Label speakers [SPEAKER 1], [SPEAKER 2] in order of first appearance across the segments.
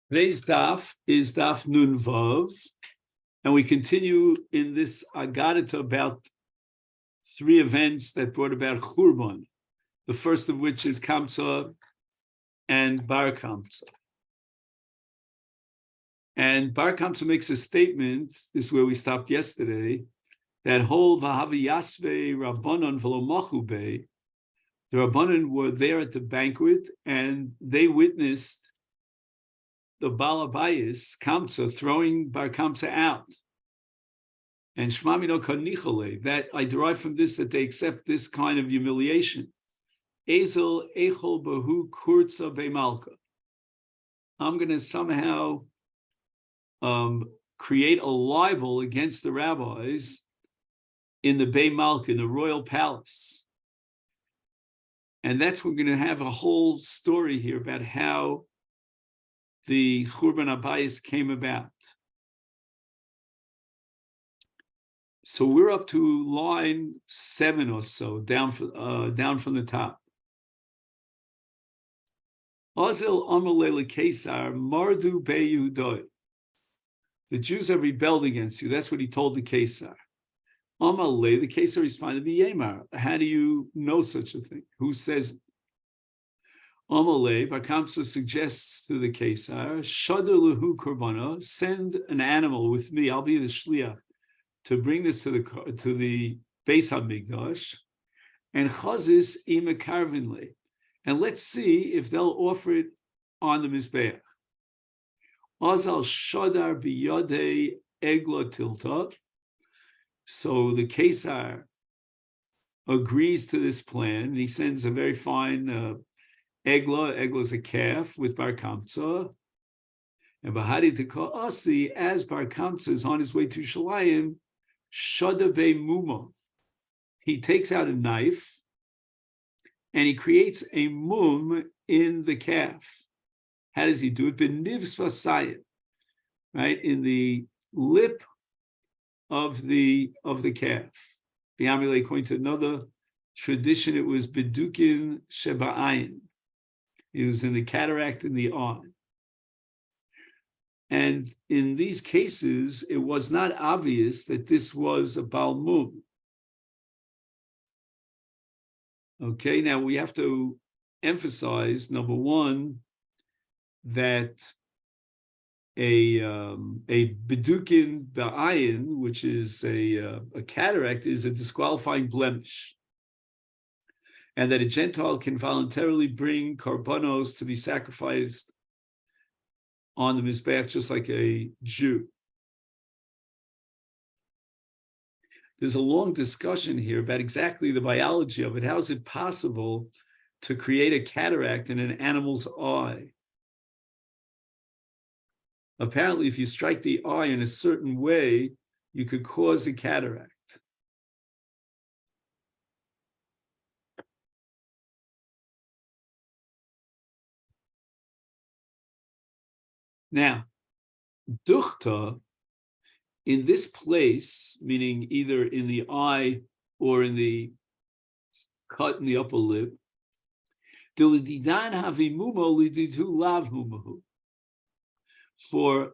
[SPEAKER 1] Today's daf is daf Nun Vav, and we continue in this Agadita about three events that brought about Churban, the first of which is Kamsa and Bar Kamsa. And Bar Kamsa makes a statement, this is where we stopped yesterday, that Hol Vahavi Yasve Rabbanon V'lo Machu Bei, the Rabbanon were there at the banquet and they witnessed the Baal Abayis, Kamsa, throwing Bar Kamsa out. And Shmamino Kanichole, that I derive from this that they accept this kind of humiliation. Ezel Echol Bahu Kurza Beimalka. I'm going to somehow create a libel against the rabbis in the Beit Malka, in the royal palace. And that's we're going to have a whole story here about how the Churban Abayis came about. So we're up to line 7 or so, down from the top. Ozel Amalele Kesar Mardu Beyudoi. The Jews have rebelled against you. That's what he told the Kesar. Amalele, the Kesar responded, Yemar. How do you know such a thing? Who says it? Amalei, Bar Kamsa suggests to the Kesar, Shadar Lahu Korbana, send an animal with me, I'll be the Shliach, to bring this to the Beis HaMikdash, and Chazis Imekarvinle, and let's see if they'll offer it on the Mizbeach. Azal Shadar Biyadei Egla Tilta. So the Kesar agrees to this plan, and he sends a very fine Egla is a calf with Bar Kamsa. And Bahadi to call Asi, as Bar Kamsa is on his way to Shalayim, Shada Be Muma. He takes out a knife and he creates a mum in the calf. How does he do it? Benivs Vasayim, right? In the lip of the calf. B'Amilei, according to another tradition, it was Bedukin Sheba'ayin. It was in the cataract in the eye. And in these cases, it was not obvious that this was a Baal Mum. Okay, now we have to emphasize, number one, that a Bedukin Ba'ayin, which is a cataract, is a disqualifying blemish. And that a Gentile can voluntarily bring karbanos to be sacrificed on the Mizbeach just like a Jew. There's a long discussion here about exactly the biology of it. How is it possible to create a cataract in an animal's eye? Apparently, if you strike the eye in a certain way, you could cause a cataract. Now, duchta, in this place, meaning either in the eye or in the cut in the upper lip, for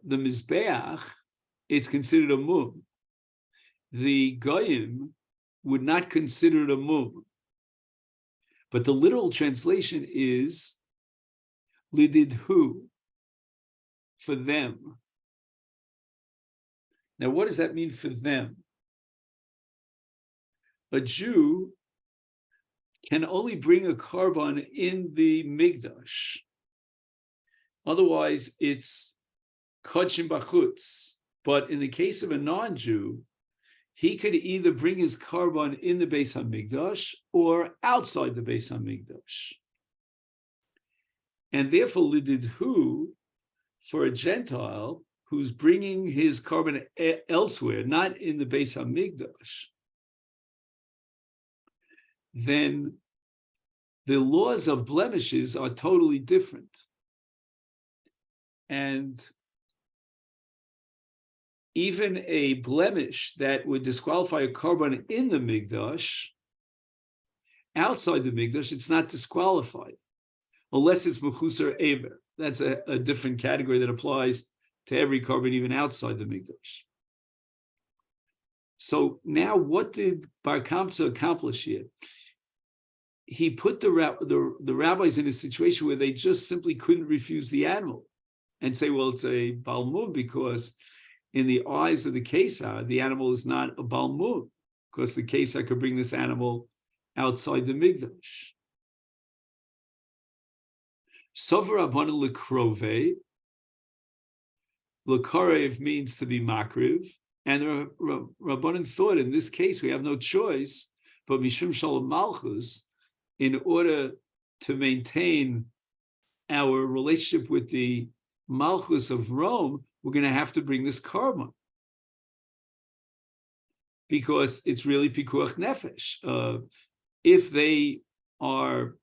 [SPEAKER 1] the Mizbeach, it's considered a mum. The Goyim would not consider it a mum. But the literal translation is lididhu, for them. Now, what does that mean for them? A Jew can only bring a korban in the Mikdash. Otherwise, it's kodshim bachutz. But in the case of a non-Jew, he could either bring his korban in the Beis HaMikdash or outside the Beis HaMikdash. And therefore, lididhu, for a Gentile who's bringing his korban elsewhere, not in the Beis HaMikdash, then the laws of blemishes are totally different. And even a blemish that would disqualify a korban in the Mikdash, outside the Mikdash, it's not disqualified. unless it's mechusar aver. That's a different category that applies to every korban, even outside the mikdash. So now, what did Bar Kamsa accomplish here? He put the rabbis in a situation where they just simply couldn't refuse the animal and say, well, it's a balmum, because in the eyes of the Kesar, the animal is not a balmum, because the Kesar could bring this animal outside the mikdash. Sover Rabbanan lekrove. Lekarev means to be makriv, and the Rabbanan thought in this case we have no choice, but mishum shalom malchus, in order to maintain our relationship with the malchus of Rome, we're going to have to bring this karma, because it's really pikuach nefesh. If they are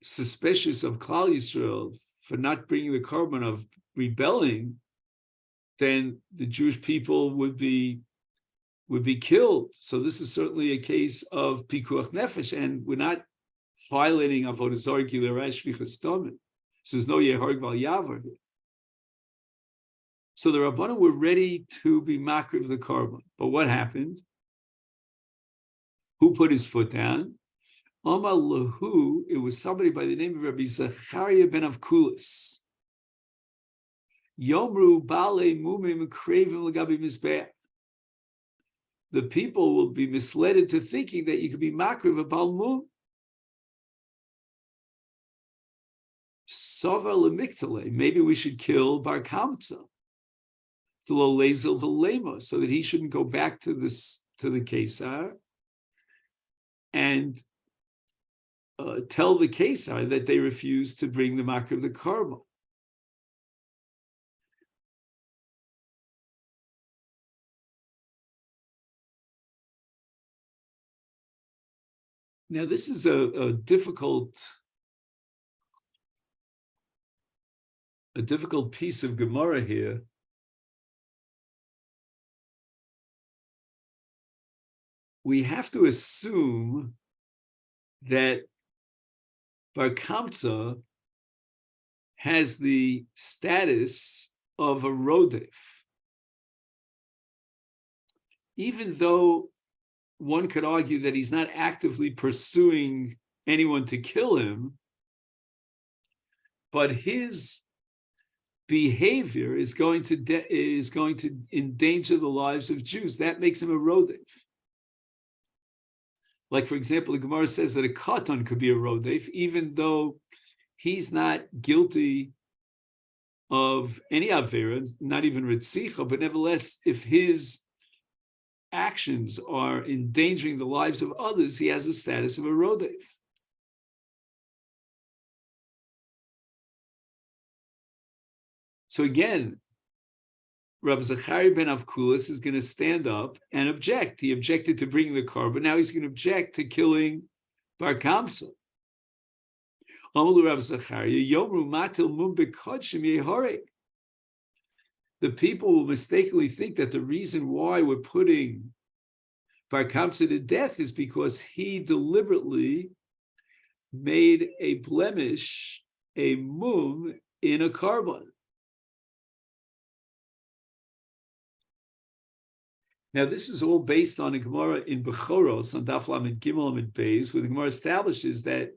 [SPEAKER 1] suspicious of Klal Yisrael for not bringing the carbon of rebelling, then the Jewish people would be killed. So this is certainly a case of pikuach nefesh, and we're not violating avodah zarah gilurai shvichas damim. So there's no yeharg val yavar here. So the Rabbanan were ready to be makriv the carbon, but what happened? Who put his foot down? Amar lahu, it was somebody by the name of Rabbi Zachariah ben Avkulis. Yomru bale mumim krevim l'gabi mizbeach. The people will be misled into thinking that you could be makriv a bal mum. Sava lemiktale, maybe we should kill Bar Kamsa, so that he shouldn't go back to the Kesar and tell the Kesar that they refuse to bring the makriv of the karma. Now, this is a difficult piece of Gemara here. We have to assume that Bar Kamsa has the status of a rodef, even though one could argue that he's not actively pursuing anyone to kill him, but his behavior is going to endanger the lives of Jews. That makes him a rodef. Like, for example, the Gemara says that a katan could be a rodef, even though he's not guilty of any avera, not even ritzicha, but nevertheless, if his actions are endangering the lives of others, he has the status of a rodef. So again, Rav Zachariah ben Avkulis is going to stand up and object. He objected to bringing the carbon. Now he's going to object to killing Bar Kamsa. Rav Zachariah, Yomru matil mum bekodshim yeharek. The people will mistakenly think that the reason why we're putting Bar Kamsa to death is because he deliberately made a blemish, a mum, in a carbon. Now, this is all based on a Gemara in Bechoros, on Daf Lamed Gimel Amid Beis, where the Gemara establishes that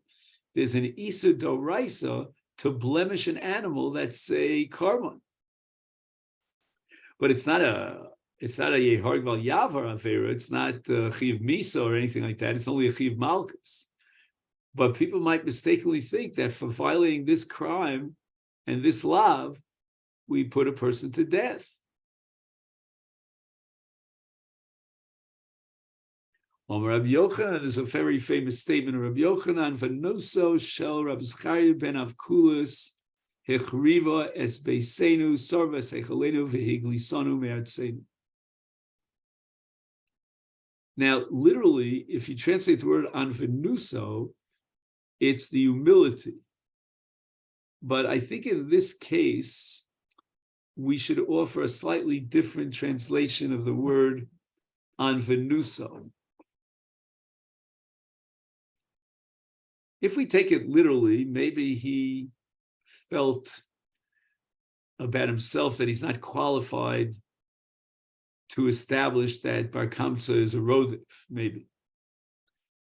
[SPEAKER 1] there's an Isa Doraisa to blemish an animal that's a carbon. But it's not a Yeharg Val Yavar Avera, it's not Chiv Misa or anything like that, it's only a Chiv Malchus. But people might mistakenly think that for violating this crime and this lav, we put a person to death. Rabbi Yochanan is a very famous statement of Rabbi Yochanan, V'noso shel Rav Zachariah ben Avkulis hechriva es beisenu sarva es echalenu v'higlisanu me'artzenu. Now, literally, if you translate the word anvenuso, it's the humility. But I think in this case, we should offer a slightly different translation of the word anvenuso. if we take it literally, maybe he felt about himself that he's not qualified to establish that Bar Kamsa is a rodif, maybe.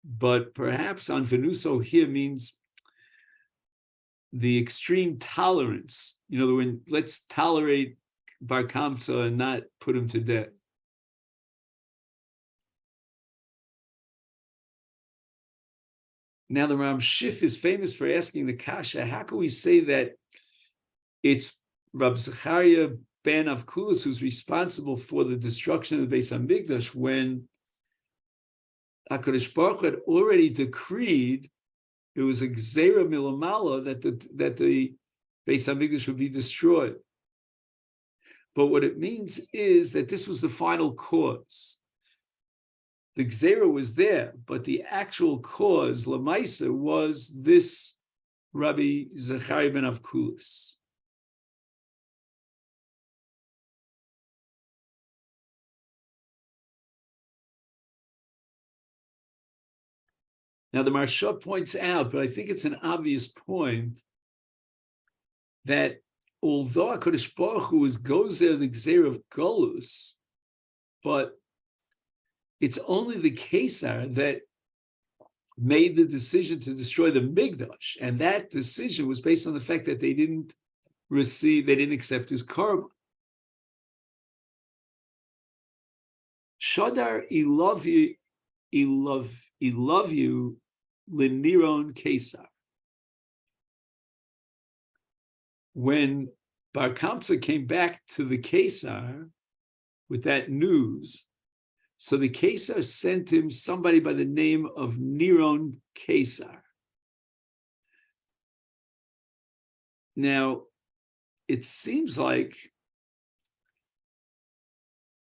[SPEAKER 1] But perhaps on Venuso here means the extreme tolerance, when let's tolerate Bar Kamsa and not put him to death. Now the Ram Shif is famous for asking the kasha, how can we say that it's Rab Zechariah ben Avkulus who's responsible for the destruction of the Beis HaMikdash when HaKadosh Baruch Hu had already decreed it was a Gzeira Milamala that the Beis HaMikdash would be destroyed. But what it means is that this was the final cause. The Gzeira was there, but the actual cause, Lamaisa, was this Rabbi Zechariah ben Avkulus. Now, the Maharsha points out, but I think it's an obvious point, that although HaKadosh Baruch Hu goes there the Gzeira of Golus, but it's only the Kesar that made the decision to destroy the Migdash, and that decision was based on the fact that they didn't accept his korban. Shadar love you Liniron Kesar. When Bar Kamsa came back to the Kesar with that news, so the Kesar sent him somebody by the name of Niron Kesar. Now, it seems like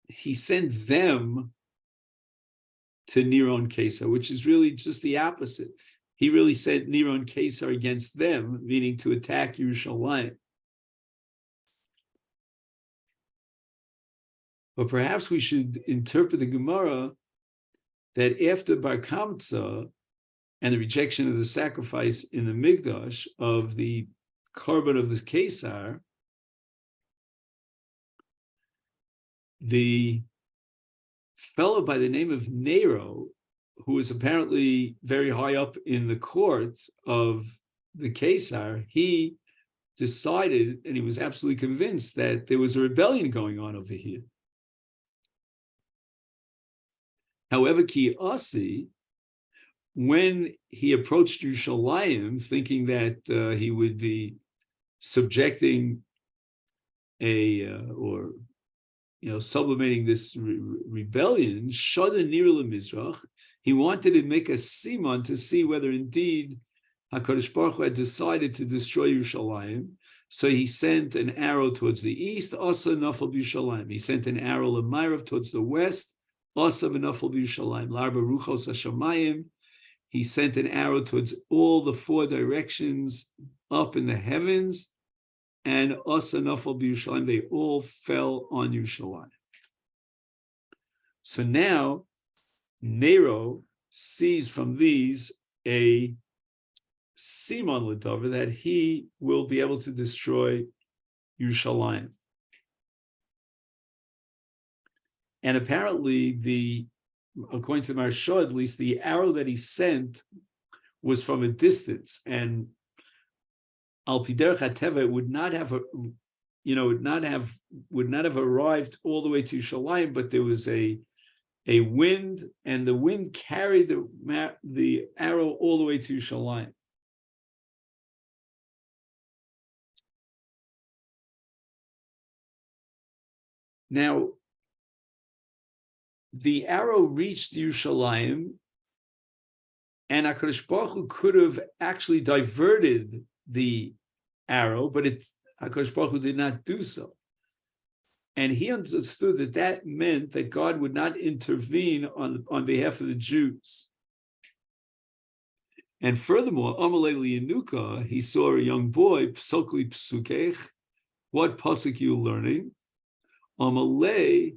[SPEAKER 1] he sent them to Niron Kesar, which is really just the opposite. He really sent Niron Kesar against them, meaning to attack Yerushalayim. But perhaps we should interpret the Gemara that after Bar Kamsa and the rejection of the sacrifice in the Migdash of the korban of the Kesar, the fellow by the name of Nero, who was apparently very high up in the court of the Kesar, he decided, and he was absolutely convinced, that there was a rebellion going on over here. However, Ki Asi, when he approached Yerushalayim, thinking that he would be subjecting sublimating this rebellion, Shada Nira LeMizrach, he wanted to make a siman to see whether indeed HaKadosh Baruch Hu had decided to destroy Yerushalayim. So he sent an arrow towards the east, Asa Nafal Yerushalayim. He sent an arrow Lemairav towards the west, Asa Nafal Yerushalayim. Larba Ruchos HaShamayim. He sent an arrow towards all the four directions up in the heavens, and Asa Nafal Yerushalayim. They all fell on Yerushalayim. So now Nero sees from these a Simon L'Dover that he will be able to destroy Yerushalayim. And apparently, according to the Maharsha, at least, the arrow that he sent was from a distance, and Al Piderech HaTeva, it would not have arrived all the way to Yerushalayim, but there was a wind, and the wind carried the arrow all the way to Yerushalayim. Now, the arrow reached Yerushalayim, and HaKadosh Baruch Hu could have actually diverted the arrow, but HaKadosh Baruch Hu did not do so. And he understood that meant that God would not intervene on behalf of the Jews. And furthermore, Amalei Lianuka, he saw a young boy, Psokli Psukech. What pasuk you learning? Amalei,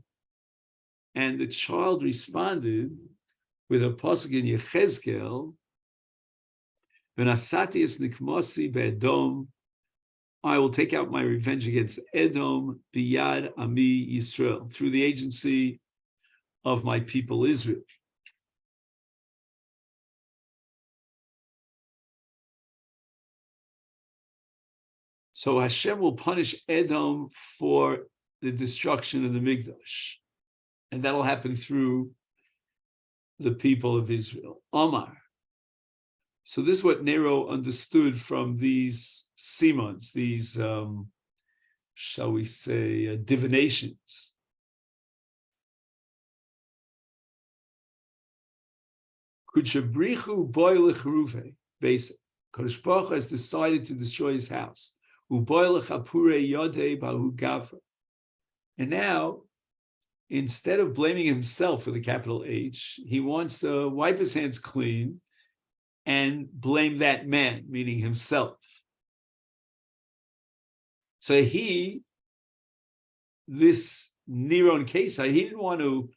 [SPEAKER 1] and the child responded with a pasuk in Yechezkel, V'nasati es nikmosi be'edom. I will take out my revenge against Edom, biyad ami Yisrael, through the agency of my people Israel. So Hashem will punish Edom for the destruction of the Mikdash. And that'll happen through the people of Israel. Omar. So this is what Nero understood from these simons, these, shall we say, divinations. Kuchabrichu boilich ruve, basic. Kodesh Baruch Hu has decided to destroy his house. Uboilich apure yodei bahu gavra. And now, instead of blaming himself with a capital H, he wants to wipe his hands clean and blame that man, meaning himself. So this Neron Kesar, he didn't want to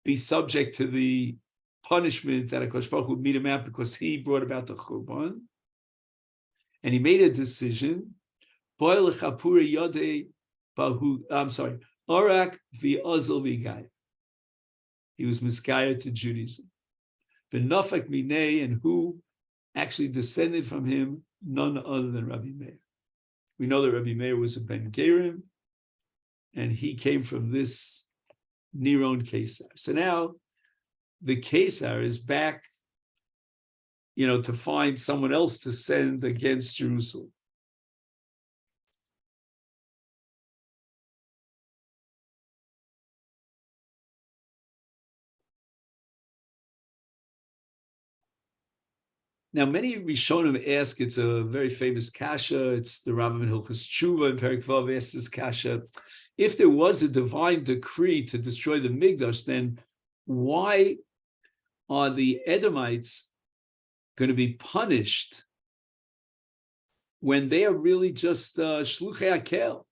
[SPEAKER 1] be subject to the punishment that HaKadosh Baruch Hu would meet him out because he brought about the Churban. And he made a decision. I'm sorry, Orak v'ozil v'gaya. He was misguided to Judaism. V'nafak minei, and who actually descended from him, none other than Rabbi Meir. We know that Rabbi Meir was a Ben Gerim, and he came from this Neron Kesar. So now the Kesar is back, to find someone else to send against Jerusalem. Now, many Rishonim ask, it's a very famous kasha, it's the Rambam in Hilchos Tshuva in Perek Vav asks this kasha, if there was a divine decree to destroy the Mikdash, then why are the Edomites going to be punished when they are really just shluchei hakel?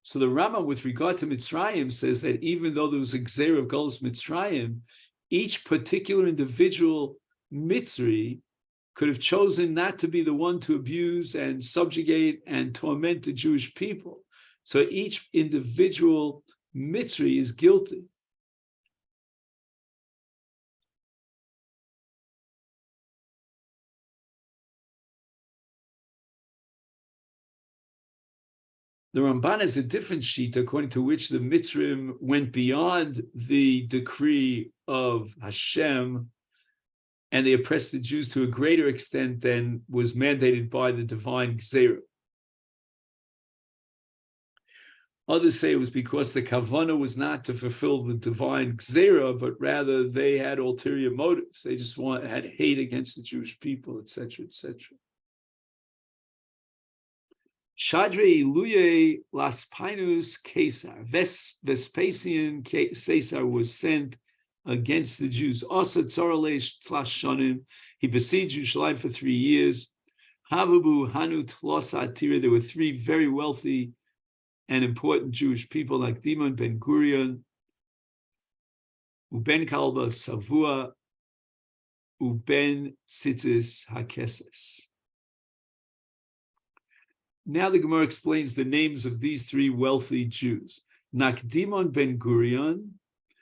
[SPEAKER 1] So the Rambam, with regard to Mitzrayim, says that even though there was a gzeira of Golus Mitzrayim, each particular individual Mitzri could have chosen not to be the one to abuse and subjugate and torment the Jewish people. So each individual Mitzri is guilty. The Ramban has a different sheet according to which the Mitzrim went beyond the decree of Hashem and they oppressed the Jews to a greater extent than was mandated by the divine Gzeira. Others say it was because the Kavanah was not to fulfill the divine Gzeira, but rather they had ulterior motives. They just had hate against the Jewish people, etc., etc. Shadre Iluye Las Pinus Caesar. Vespasian Caesar was sent against the Jews. Asa Tzoralesh Tlashonim. He besieged Yerushalayim for 3 years. Havubu Hanu Tlosa Atira. There were 3 very wealthy and important Jewish people like Dimon Ben Gurion, Uben Kalba Savua, Uben Tzitzis Hakeses. Now the Gemara explains the names of these 3 wealthy Jews. Nakdimon Ben Gurion,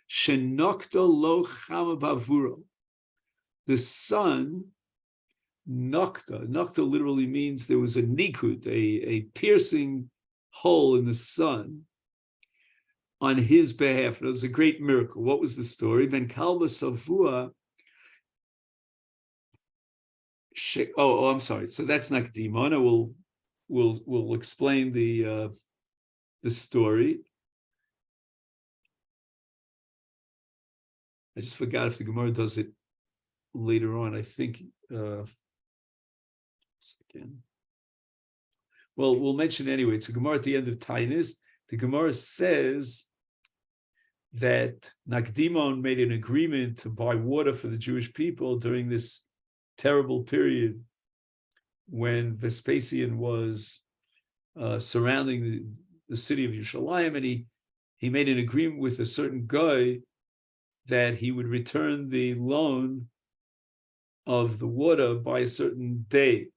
[SPEAKER 1] Shenokto Lo Chama Bavuro. The son, Nokta. Nokta literally means there was a nikud, a piercing hole in the sun on his behalf. It was a great miracle. What was the story? Ben Kalba Savua. I'm sorry. So that's Nakdimon. We'll explain the story. I just forgot if the Gemara does it later on. I think again. Well, we'll mention anyway. It's a Gemara at the end of Tainis. The Gemara says that Nakdimon made an agreement to buy water for the Jewish people during this terrible period when Vespasian was surrounding the city of Yerushalayim, and he made an agreement with a certain guy that he would return the loan of the water by a certain day.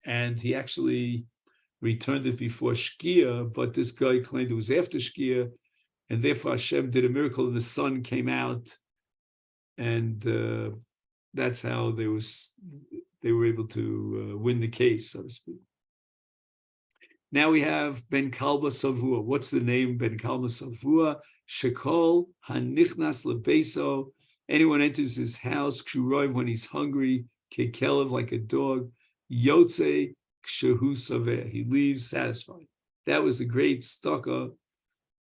[SPEAKER 1] And he actually returned it before Shkia, but this guy claimed it was after Shkia, and therefore Hashem did a miracle and the sun came out, and that's how they were able to win the case, so to speak. Now we have Ben Kalba Savua. What's the name Ben Kalba Savua? Shekol Hanichnas Lebeso. Anyone enters his house, Kshuroiv, when he's hungry, Kekelev, like a dog, Yotze Kshehu Saveh. He leaves satisfied. That was the great stalker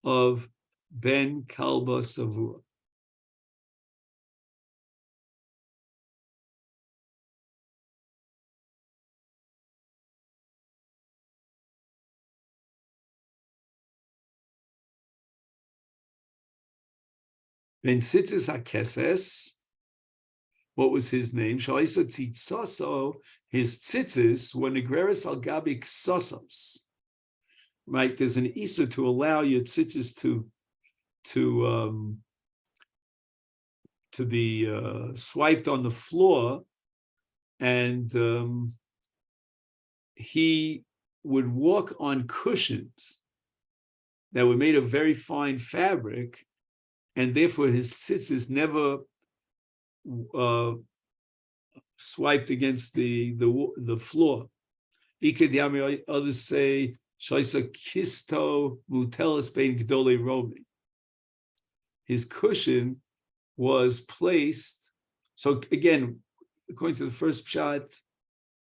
[SPEAKER 1] of Ben Kalba Savua. Ben Tzitzis HaKeses, what was his name? Shalaisa Tzitzoso, his tzitzis were negreris al gabi ksosos. Right, there's an issa to allow your tzitzis to be swiped on the floor, and he would walk on cushions that were made of very fine fabric, and therefore his tzitzis never swiped against the floor. Others say shaisa kisto mutelis bein gedolei romi. His cushion was placed. So again, according to the first pshat,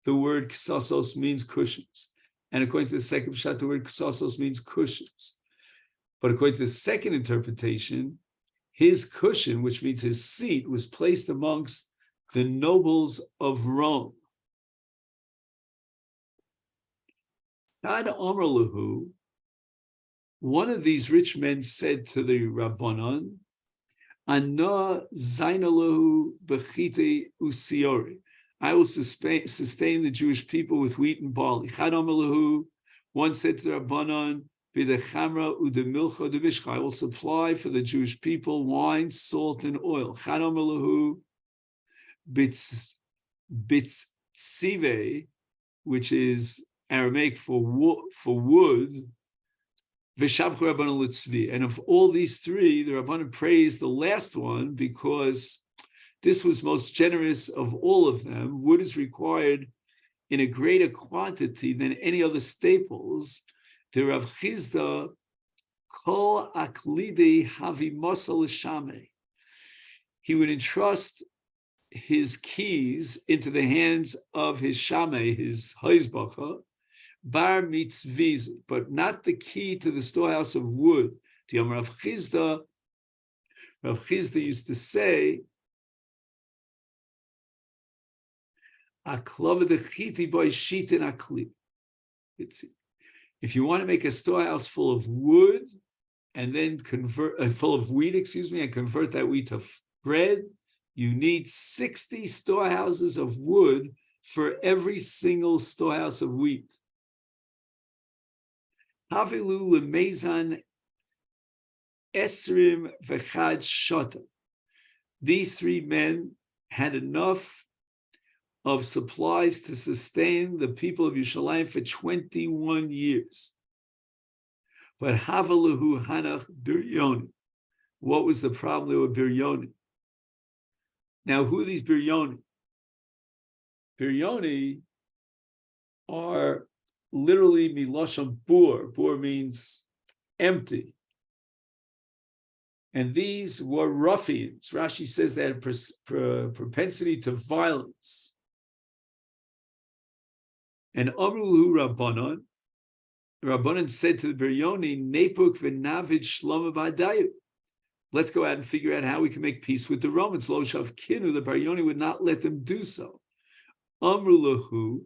[SPEAKER 1] the word ksasos means cushions, and according to the second pshat, the word ksasos means cushions. But according to the second interpretation, his cushion, which means his seat, was placed amongst the nobles of Rome. Tad Amar Lahu, one of these rich men said to the Rabbanon, Ana zainalahu bechite usiori. I will sustain the Jewish people with wheat and barley. Chad Amar Lahu, one said to the Rabbanon, I will supply for the Jewish people wine, salt, and oil. Bitsive, which is Aramaic for wood. And of all these three, the Rabbanan praised the last one because this was most generous of all of them. Wood is required in a greater quantity than any other staples. The Rav Chizda kol aklidi havi mosal shame. He would entrust his keys into the hands of his shame, his haizbacha, bar mitzviz, but not the key to the storehouse of wood. The Rav Chizda used to say, aklava dechiti boy shitin akli. If you want to make a storehouse full of wood and then full of wheat, and convert that wheat to bread, you need 60 storehouses of wood for every single storehouse of wheat. Havilu lemezan esrim v'chad shota. These three men had enough of supplies to sustain the people of Yerushalayim for 21 years. But Havalahu Hanach Biryoni. What was the problem with Biryoni? Now, who are these Biryoni? Biryoni are literally Milashon Bur. Bur means empty. And these were ruffians. Rashi says they had a propensity to violence. And Amrulu Rabbanon, Rabbanon said to the Biryoni, Nepuk v'navid shlama b'adayu. Let's go out and figure out how we can make peace with the Romans. Lo shav kinu, the Biryoni would not let them do so. Amrulahu,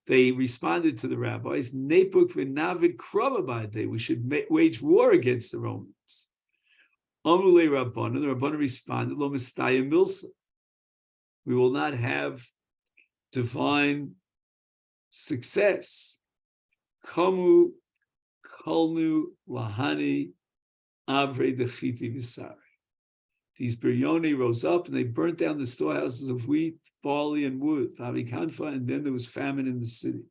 [SPEAKER 1] they responded to the rabbis, Nepuk v'navid krava b'adayu. We should wage war against the Romans. Amrulei Rabbanon, the Rabbanon responded, Lo mistaya milsa. We will not have divine success. Kamu kalnu lahani avre dechiti visari. these Biryoni rose up and they burnt down the storehouses of wheat, barley, and wood, and then there was famine in the city.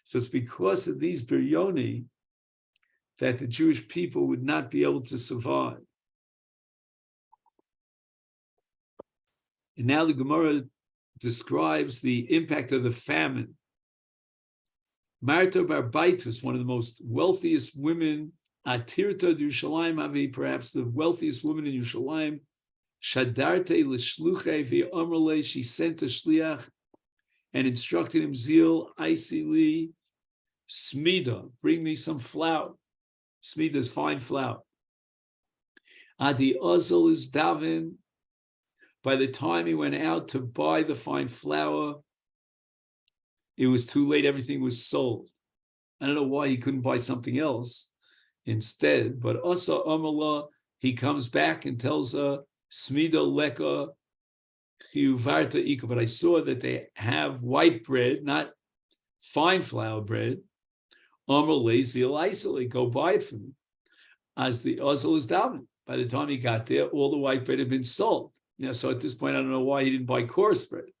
[SPEAKER 1] So it's because of these Biryoni that the Jewish people would not be able to survive. And now the Gemara describes the impact of the famine. Marta bar Baitus, one of the most wealthiest women, Atirta Yerushalayim Avi, perhaps the wealthiest woman in Yerushalayim, Shadarte l'shluchei v'amrle, she sent a shliach and instructed him, Zil, Isili, Smida, bring me some flour. Smida is fine flour. Adi Ozil is Davin. By the time he went out to buy the fine flour, it was too late. Everything was sold. I don't know why he couldn't buy something else instead, but Asa Amala, he comes back and tells her, Smida leka chiyuvarta ika, but I saw that they have white bread, not fine flour bread. Amala zil isoli, go buy it for me. As the Ozil is down. By the time he got there, all the white bread had been sold. Yeah, so at this point, I don't know why he didn't buy coarse bread.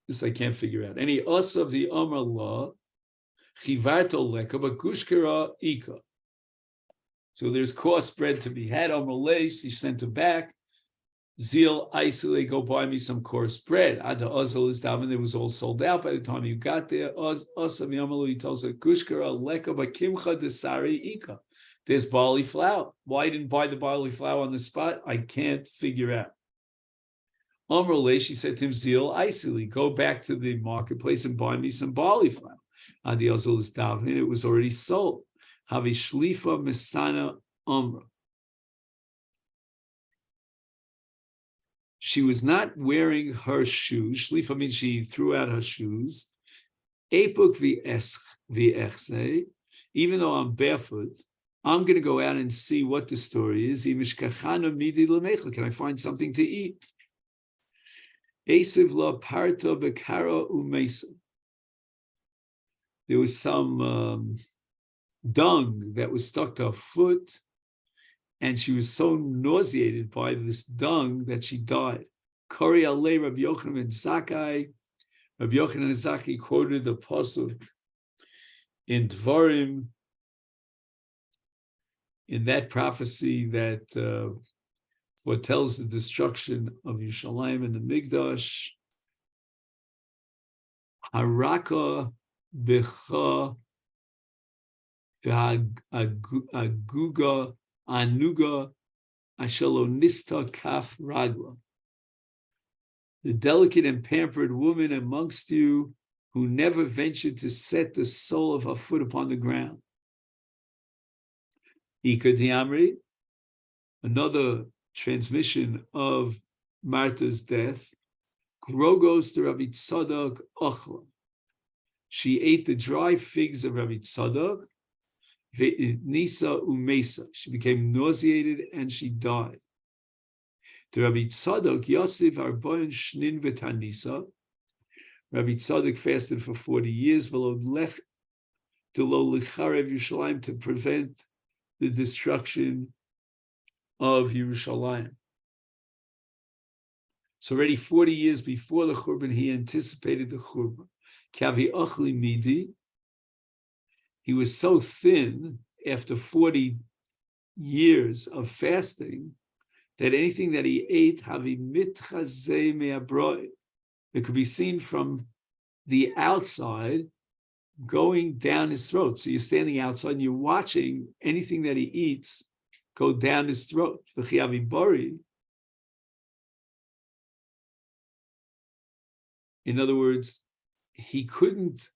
[SPEAKER 1] This I can't figure out. Any us of the Amar law, chivarto leka, but gushkara ika. So there's coarse bread to be had. Amar leis, he sent it back. Zil isole, go buy me some coarse bread. Ada Ozil is down, it was all sold out by the time you got there. Us of the Amar law, he tells her gushkara leka, but kimcha desari ika. There's barley flour. Why didn't buy the barley flour on the spot? I can't figure out. Amrle, she said to him, Zil, Isili, go back to the marketplace and buy me some barley flour. Adi Ozil is davin, it was already sold. Havi shlifa misana amra. She was not wearing her shoes. Shlifa means she threw out her shoes. Epuk v'echse, even though I'm barefoot, I'm going to go out and see what the story is. Can I find something to eat? There was some dung that was stuck to her foot, and she was so nauseated by this dung that she died. Kori alei Rabbi Yochanan and Zakkai. Rabbi Yochanan and Zakkai quoted the pasuk in Dvarim, in that prophecy that foretells the destruction of Yerushalayim and the Mikdash. Haraka becha v'aguga anuga ashalonista kaf ragla. The delicate and pampered woman amongst you who never ventured to set the sole of her foot upon the ground. Ika Diamri, another transmission of Martha's death, Grogos to Rabbi Tzadok Ochla. She ate the dry figs of Rabbi Tzadok, Ve'nisa Umesa. She became nauseated and she died. To Rabbi Tzadok, Yosef Arboin Shnin V'tanisa. Rabbi Tzadok fasted for 40 years, V'lo Licharev Yerushalayim, to prevent the destruction of Yerushalayim. So already 40 years before the Churban, he anticipated the Churban. Kavi Ochli Midi, he was so thin after 40 years of fasting that anything that he ate, Havi Mitchazeh Me'abroi, it could be seen from the outside going down his throat. So you're standing outside and you're watching anything that he eats go down his throat. In other words, he couldn't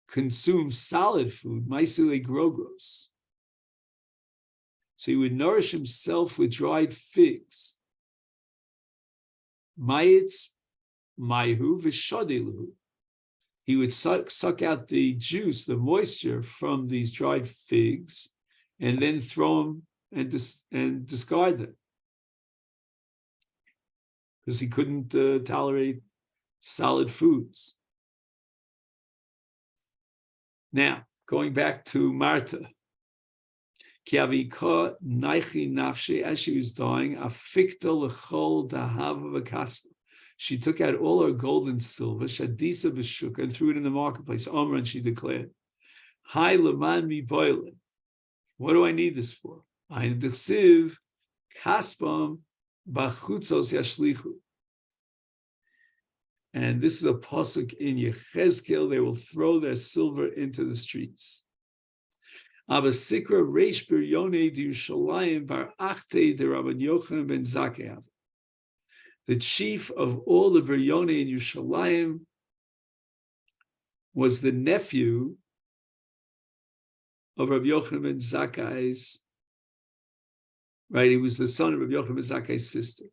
[SPEAKER 1] consume solid food, maisile grogos. So he would nourish himself with dried figs. Mayitz, maihu, v'shadilu. He would suck out the juice, the moisture from these dried figs, and then throw them and discard them. Because he couldn't tolerate solid foods. Now, going back to Martha. Kiavika naichi nafshi, as she was dying, afikta lechol dahava v'kaspa. She took out all her gold and silver, shadisa v'shuka, and threw it in the marketplace. Omra, and she declared, Hi leman mi boile. What do I need this for? I dechsiv kaspam bachutzos yashlichu. And this is a pasuk in Yechezkel. They will throw their silver into the streets. Abasikra reish biryone d'Yushalayim bar achte de Rabban Yochanan ben Zakkai. The chief of all the biryone in Yushalayim was the nephew of Rabbi Yochanan ben Zakkai's. Right, he was the son of Rabbi Yochanan ben Zakkai's sister.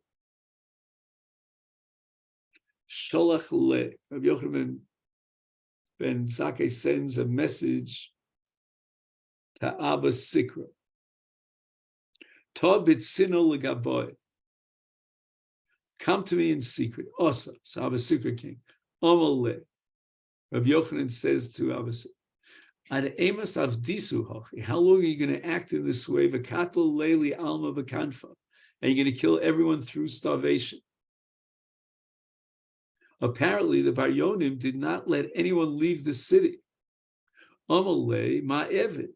[SPEAKER 1] Sholach le, Rabbi Yochanan ben Zakkai sends a message to Abba Sikra. Ta b'tzino legaboy. Come to me in secret. Osa, so Abba Sikra came. Omal le. Rabbi Yochanan says to Abba Sikra, Ad emas avdisu hochi. How long are you going to act in this way? V'katel leili alma v'kanfa. And you're going to kill everyone through starvation. Apparently, the Baryonim did not let anyone leave the city. Amalei ma'evid.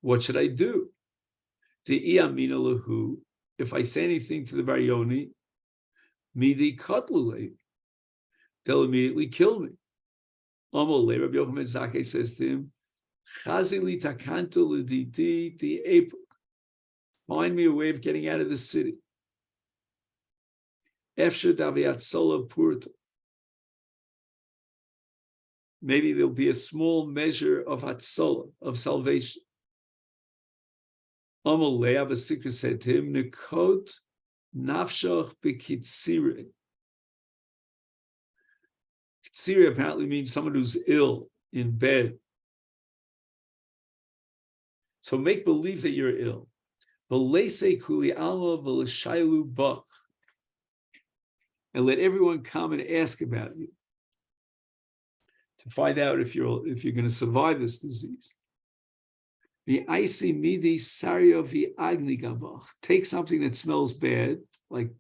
[SPEAKER 1] What should I do? De'iyamina lahu. If I say anything to the Baryoni, midi katlulei. They'll immediately kill me. Amalei, Rabbi Yochanan ben Zakkai says to him, Chazili takanto l'didi di epuk. Find me a way of getting out of the city. Efsher daviatzola purta. Maybe there'll be a small measure of hatzola, of salvation. Amalei, Abba Sikra said to him, Nekot nafshach b'kitzire. Kitzire apparently means someone who's ill, in bed. So make believe that you're ill. V'leisei kuli alma v'leshaylu bach. And let everyone come and ask about you to find out if you're going to survive this disease. The icy midi sario vi agni gabach. Take something that smells bad, like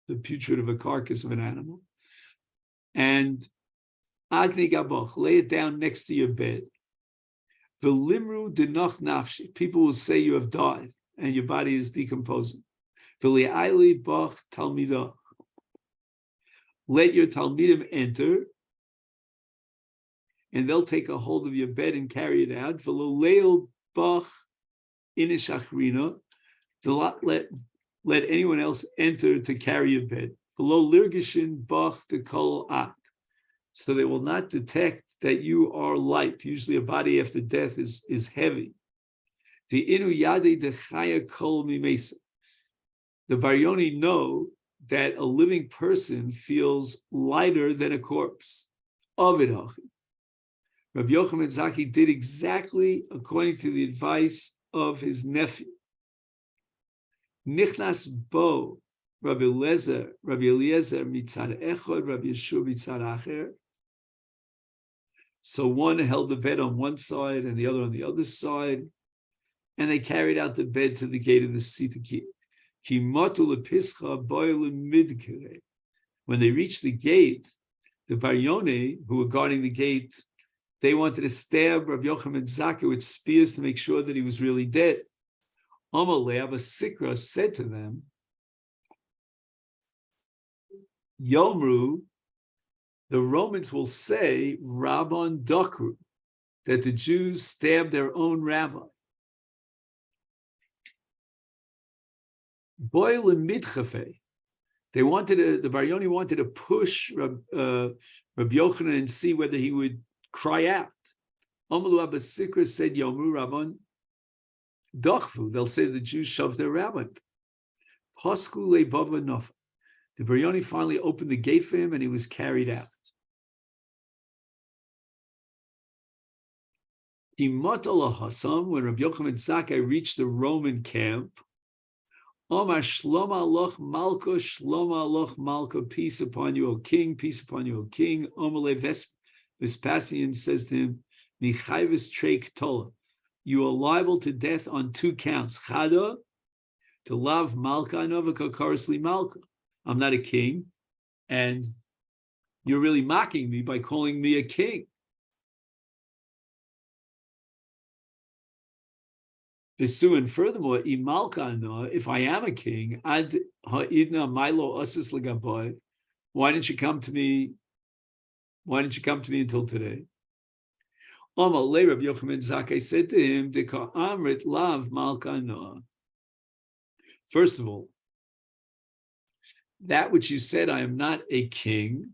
[SPEAKER 1] the putrid of a carcass of an animal, and agni gabach, lay it down next to your bed. The limru denach nafshi. People will say you have died and your body is decomposing. The li'ayli bach talmidah. Let your talmidim enter, and they'll take a hold of your bed and carry it out. V'lo bach inishachrina. Let anyone else enter to carry your bed. V'lo lirgishin bach dekol at. So they will not detect that you are light. Usually a body after death is heavy. The inu yade dechaya kol mimesa. The Baryoni know that a living person feels lighter than a corpse. Ovid hachi. Rabbi Yochanan ben Zakkai did exactly according to the advice of his nephew. Nichnas bo Rabbi Eliezer mitzad echad, Rabbi Yeshua mitzad acher. So one held the bed on one side and the other on the other side, and they carried out the bed to the gate of the city. When they reached the gate, the Baryone, who were guarding the gate, they wanted to stab Rabbi Yochanan ben Zakkai with spears to make sure that he was really dead. Amalei, Abba Sikra said to them, Yomru, the Romans will say, Rabban Dokru, that the Jews stabbed their own rabbi. Boil and midchafe. The Baryoni wanted to push Rabbi Yochanan and see whether he would cry out. Amalu Abba Sikra said, Yomru Rabban Dochvu. They'll say the Jews shoved their rabbi. Pasku le bava nofa. The Baryoni finally opened the gate for him and he was carried out. Imot Hassam, when Rabbi Yochanan ben Zakkai reached the Roman camp, Omar Shlom Aloch Malka, Shlom Aloch Malka, peace upon you, O king, peace upon you, O king. Omale Vespasian says to him, Michayvis Trek Tola. you are liable to death on 2 counts. Chada, to love malka anovaka karsli malka. I'm not a king, and you're really mocking me by calling me a king. And furthermore, if I am a king, ad ha'idna milo asis legaboy, why didn't you come to me? Why didn't you come to me until today? Rabbi Yochanan Zakkai said to him, Deka amrit lav malka noah. First of all, that which you said, I am not a king,